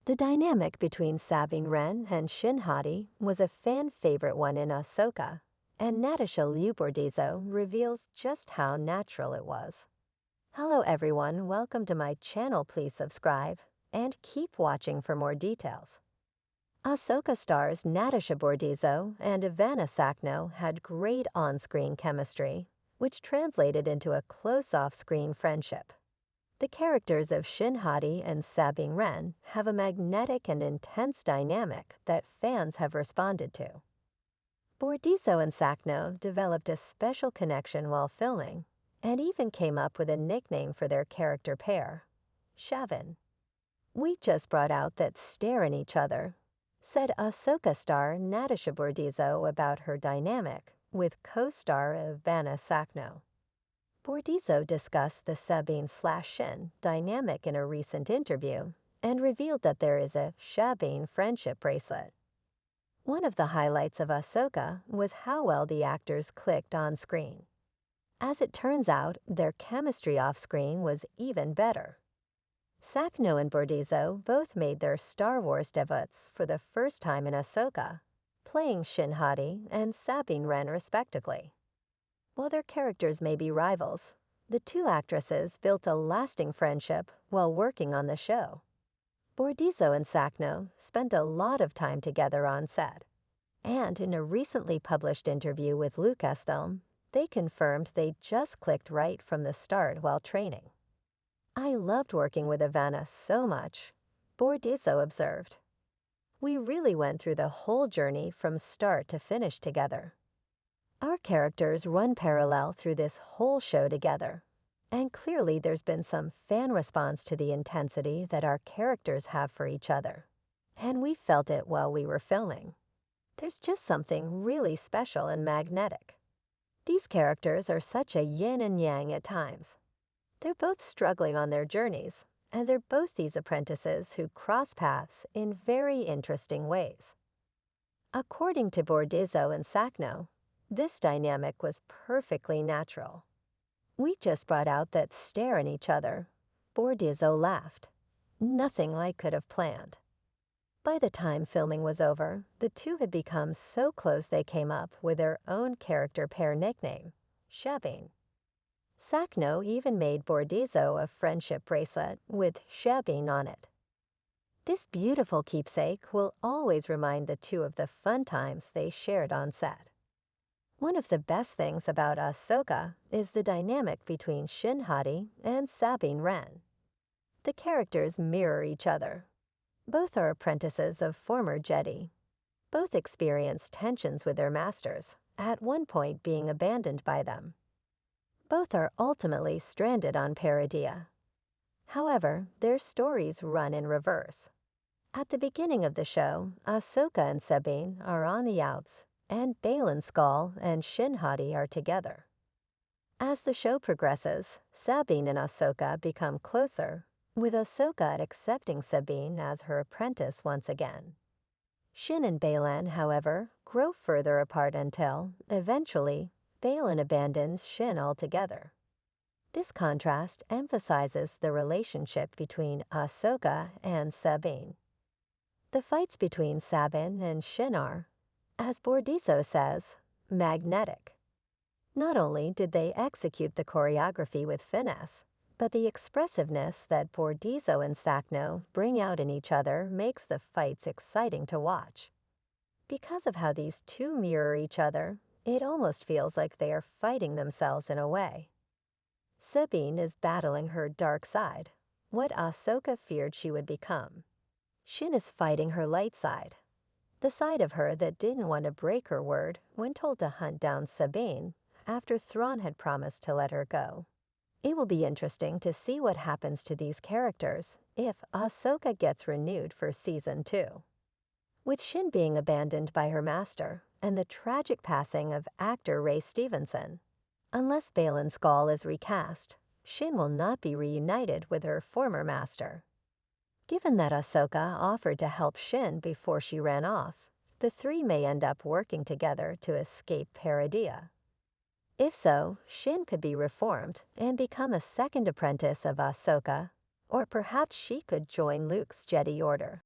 The dynamic between Sabine Wren and Shin was a fan favorite one in Ahsoka, and Natasha Liu reveals just how natural it was. Hello everyone, welcome to my channel. Please subscribe and keep watching for more details. Ahsoka stars Natasha Bordizzo and Ivana Sakno had great on-screen chemistry, which translated into a close off-screen friendship. The characters of Shin and Sabine Wren have a magnetic and intense dynamic that fans have responded to. Bordizzo and Sakno developed a special connection while filming, and even came up with a nickname for their character pair, Shabin. "We just brought out that stare in each other," said Ahsoka star Natasha Bordizzo about her dynamic with co-star Ivana Sakno. Bordizzo discussed the Sabine/Shin dynamic in a recent interview and revealed that there is a Shabin friendship bracelet. One of the highlights of Ahsoka was how well the actors clicked on screen. As it turns out, their chemistry off-screen was even better. Sakno and Bordizzo both made their Star Wars debuts for the first time in Ahsoka, playing Shin and Sabine Wren respectively. While their characters may be rivals, the two actresses built a lasting friendship while working on the show. Bordizzo and Sakno spent a lot of time together on set, and in a recently published interview with Lucasfilm, they confirmed they just clicked right from the start while training. "I loved working with Ivana so much," Bordizzo observed. "We really went through the whole journey from start to finish together. Our characters run parallel through this whole show together, and clearly there's been some fan response to the intensity that our characters have for each other, and we felt it while we were filming. There's just something really special and magnetic. These characters are such a yin and yang at times. They're both struggling on their journeys, and they're both these apprentices who cross paths in very interesting ways." According to Bordizzo and Sakno, this dynamic was perfectly natural. "We just brought out that stare in each other," Bordizzo laughed. "Nothing I could have planned." By the time filming was over, the two had become so close they came up with their own character pair nickname, Shabin. Sakno even made Bordizzo a friendship bracelet with Shabin on it. This beautiful keepsake will always remind the two of the fun times they shared on set. One of the best things about Ahsoka is the dynamic between Shin and Sabine Wren. The characters mirror each other. Both are apprentices of former Jedi. Both experience tensions with their masters, at one point being abandoned by them. Both are ultimately stranded on Peridea. However, their stories run in reverse. At the beginning of the show, Ahsoka and Sabine are on the outs, and Baylan Skoll and Shin are together. As the show progresses, Sabine and Ahsoka become closer, with Ahsoka accepting Sabine as her apprentice once again. Shin and Baylan, however, grow further apart until, eventually, Baylan abandons Shin altogether. This contrast emphasizes the relationship between Ahsoka and Sabine. The fights between Sabine and Shin are, as Bordizzo says, magnetic. Not only did they execute the choreography with finesse, but the expressiveness that Bordizzo and Sakno bring out in each other makes the fights exciting to watch. Because of how these two mirror each other, it almost feels like they are fighting themselves in a way. Sabine is battling her dark side, what Ahsoka feared she would become. Shin is fighting her light side, the side of her that didn't want to break her word when told to hunt down Sabine after Thrawn had promised to let her go. It will be interesting to see what happens to these characters if Ahsoka gets renewed for Season 2. With Shin being abandoned by her master and the tragic passing of actor Ray Stevenson, unless Baylan Skoll is recast, Shin will not be reunited with her former master. Given that Ahsoka offered to help Shin before she ran off, the three may end up working together to escape Peridea. If so, Shin could be reformed and become a second apprentice of Ahsoka, or perhaps she could join Luke's Jedi Order.